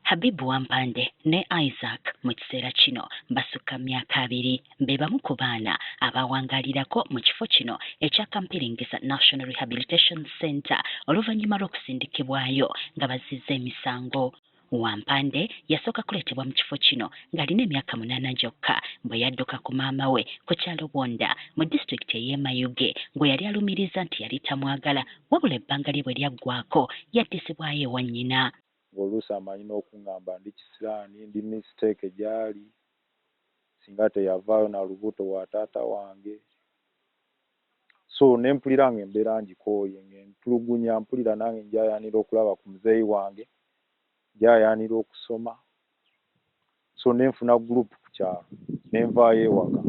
Habibu Wampande ne Isaac mu kiseera kino basukka myaka 2 be bamu ku baana abawangalirako mu kifo kino ekya Kampiringisa National Rehabilitation Center oluvannyuma lw'okusindikibwayo nga bazizza emisango. Wampande yasooka kuleetebwa mu kifo kino ng'alina emyaka 8 gyokka bwe yadduka ku maama we ku kyalo Bwonda mu disitulikiti ey'e Mayuge gwe yali alumiriza nti yali tamwagala wabula ebbanga lye bwe lyaggwaako yaddisibwayo ewa nnyina. Oluusi amanyi n'okuŋŋamba ndi kisiraani ndi mistake gyali singa teyavaayo na lubuto wa taata wange. So ne mpulira ng'embeera ngikooye ng'entulugunya mpulira nange njayaanira okulaba ku muzeeyi wange njayaanira okusoma. So ne nfuna gurupu ku kyalo ne nvaayo ewaka.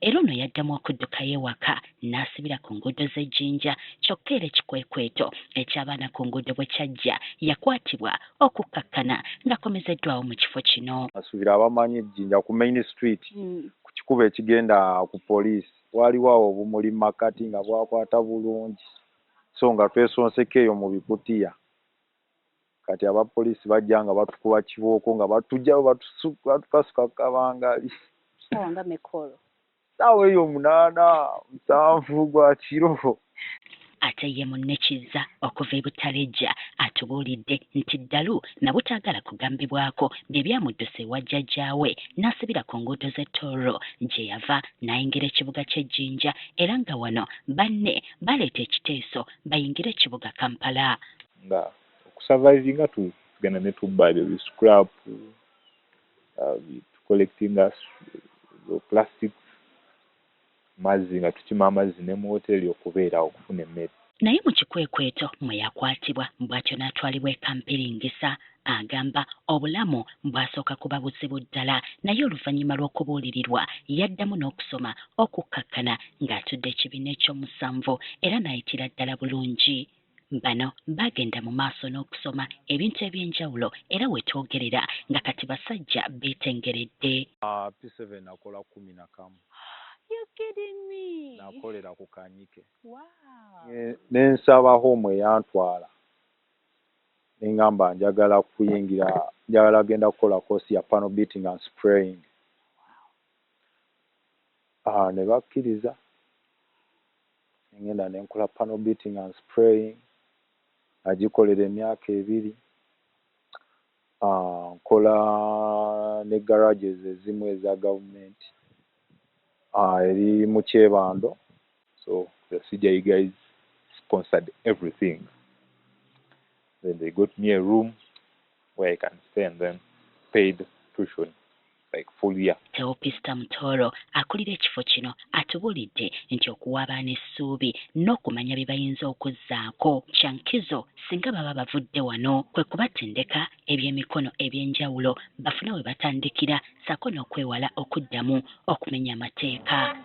Era ono yaddamu okuddukayo ewaka n'asibira ku nguudo z'Ejjinja kyokka era ekikwekweto eky'abaana ku nguudo bwe kyajja yakwatibwa okukkakkana ng'akomezeddwawo mu kifo kino. Asuubira abamanyi Ejjinja ku Main Street ku kikubo ekigenda ku poliisi waliwo awo obumuli mu makati nga bwakwata bulungi so nga twesonseko eyo mu bikutiya. Kati abapoliisi bajja nga batukuba kibooko nga batujjayo batukasuka kabangali. Nga mekolo. Saawa eyo 8, 7 gwa kiro. Ate ye munne Kizza okuva e Butaleja atubuulidde nti ddalu na butaagala kugambibwako bye byamudduse ewa jjajjaawe n'asibira ku nguudo z'Ettoro gye yava n'ayingira ekibuga ky'Ejjinja era nga wano banne baleeta ekiteeso bayingire ekibuga Kampala. Nga okusavaivinga tugenda ne tubba ebyo scrap collecting plastic mazzi nga tukima amazzi ne mu hoteli okubeera okufuna emmere. Naye mu kikwekweto mwe yakwatibwa bw'atyo n'atwalibwa e Kampiringisa agamba obulamu bwasooka kuba buzibu ddala naye oluvannyuma lw'okubuulirirwa yaddamu n'okusoma okukkakkana ng'atudde ekibiina eky'omusanvu era n'ayitira ddala bulungi. Bano bagenda mu maaso n'okusoma ebintu eby'enjawulo era wetwogerera nga kati basajja beetengeredde. P7 nakola 11. You kidding me? Nakolera ku Kanyike. Wow. Nensaba home eyantwala. Nengamba njagala kuyingira, njagala genda kukola course ya panel beating and spraying. Ne bakkiriza. Ngenda nenkola panel beating and spraying. Agikolera emyaka 2. Nkola ne garages ezimu eza government. Eri mu Kyebando. So the CJI guys sponsored everything. Then they got me a room where I can stay and then paid tuition like full year. Teopista Mutoro akulira ekifo kino atubuulidde nti okuwa abaana essuubi n'okumanya bye bayinza okuzzaako kyankizo singa baba bavudde wano kwe kubatendeka ebyemikono eby'enjawulo bafune we batandikira ssaako n'okwewala okuddamu okumenya amateeka.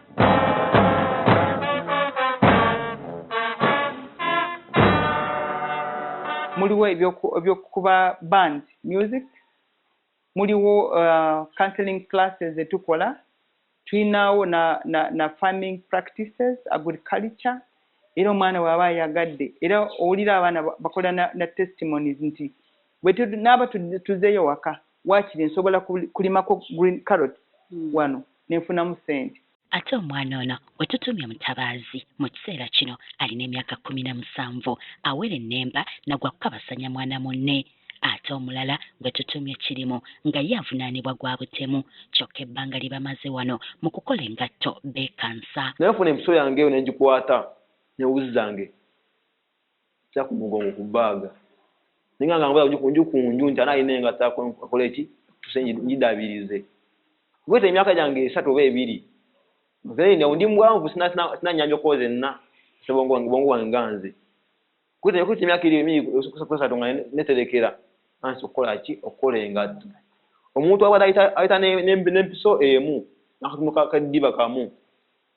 Muliwo ebyokuba band music, muliwo counseling classes etukola, tulinawo na farming practices, agriculture, era omwana waba yagadde era owulira abaana bakola na testimonies nti n'aba tuzeeyo waka waakiri nsobola kulimako green carrot wano nenfunamu ssente. Ate omwana ono we tutumye Mutabaazi mu kiseera kino alina emyaka 17 awera ennemba nagwa kukabasanya mwana munne. Ate omulala gwe tutumye Kirimu nga ye avunaanibwa gwa butemu kyokka ebbanga lye bamaze wano mu kukola engatto beekansa. Naye funa empiso yange eyo nengikwata newuzi zange kya ku mugongo ku bbaaga ninga nga ngoya kunju nti anaalina engatta akola eki tusenji ngidabirize gwete emyaka gyange 3 oba 2 nze ndi mwangu sina nyanja koze nna bongo wange nganze gwete emyaka 2 neterekera ansi okukola ki okukola engatta omuntu aba ayita n'empiso emu nakatunuka kaddiba kamu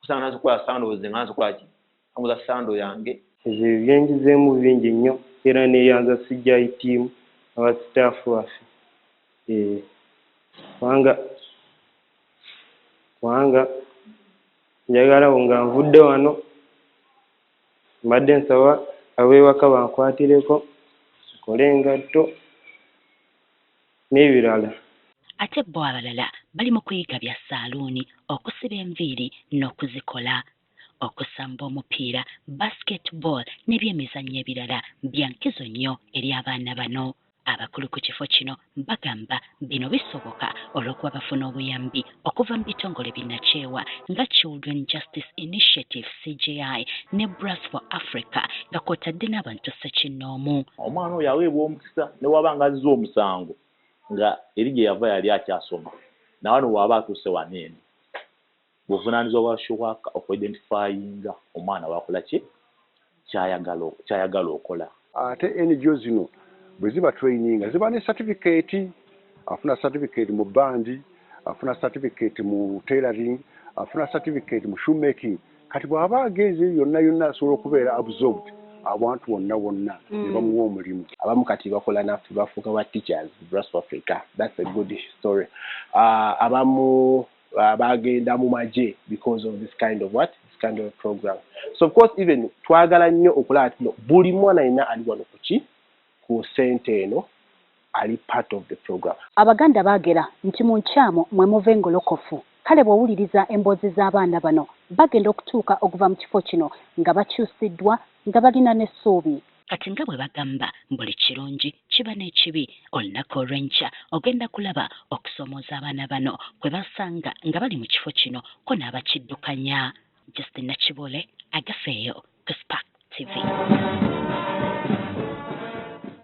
kusanga nazikola sandals nazikola ki amuza sando yange. Ezo ebyenjizeemu bingi nnyo era neyanza CJI team abasitaafu waffe kubanga njagalawo nga nvudde wano mbadde nsaba ab'ewaka bankwatireko nkole engatto n'ebirala. ate bo abalala bali mu kuyiga bya saaluuni, okusiba enviiri n'okuzikola, okusamba omupiira, basketball n'ebyemizannyo ebirala bya nkizo nnyo eri abaana bano. Abakulu ku kifo kino bagamba bino bisoboka olw'okuba bafuna obuyambi okuva mu bitongole binnakyewa nga Children Justice Initiative CJI ne Brass for Africa nga kw'otadde n'abantu ssekinnoomu. Omwana oyo aweebwa omukisa ne waba nga azza omusango nga eri gye yava yali akyasoma nawe no waba atuuse waneeni buvunaanyizibwa bwa showaka okuidentifyinga omwana wakola ki kyayagala okola. Ate NGO zino bwe ziba training ziba ne certificate, afuna certificate mu bandi, afuna certificate mu tailoring, afuna certificate mu shoemaking. Kati bw'aba agenze yonna asobola okubeera absorbed abantu wonna ne bamuwa omulimu. Abamu kati bakola naffe bafuuka ba teachers Brass for Africa. That's a good story. Abamu bagenda mu magye because of this kind of program. So of course even twagala nnyo okulaba ati buli mwana yenna ali wano ku ssente eno ali part of the program. Abaganda baagera nti mu nkyamo mwe muva engolokofu. Kale bw'owuliriza emboozi z'abaana bano bagenda okutuuka okuva mu kifo kino nga bakyusiddwa nga balina n'essuubi. Kati nga bwe bagamba buli kirungi kiba n'ekibi, olunaku olw'enkya ogenda kulaba okusoomooza abaana bano kwe basanga nga bali mu kifo kino ko n'abakiddukanya. Justin Nakibole, Agafeeyo ku Spark TV.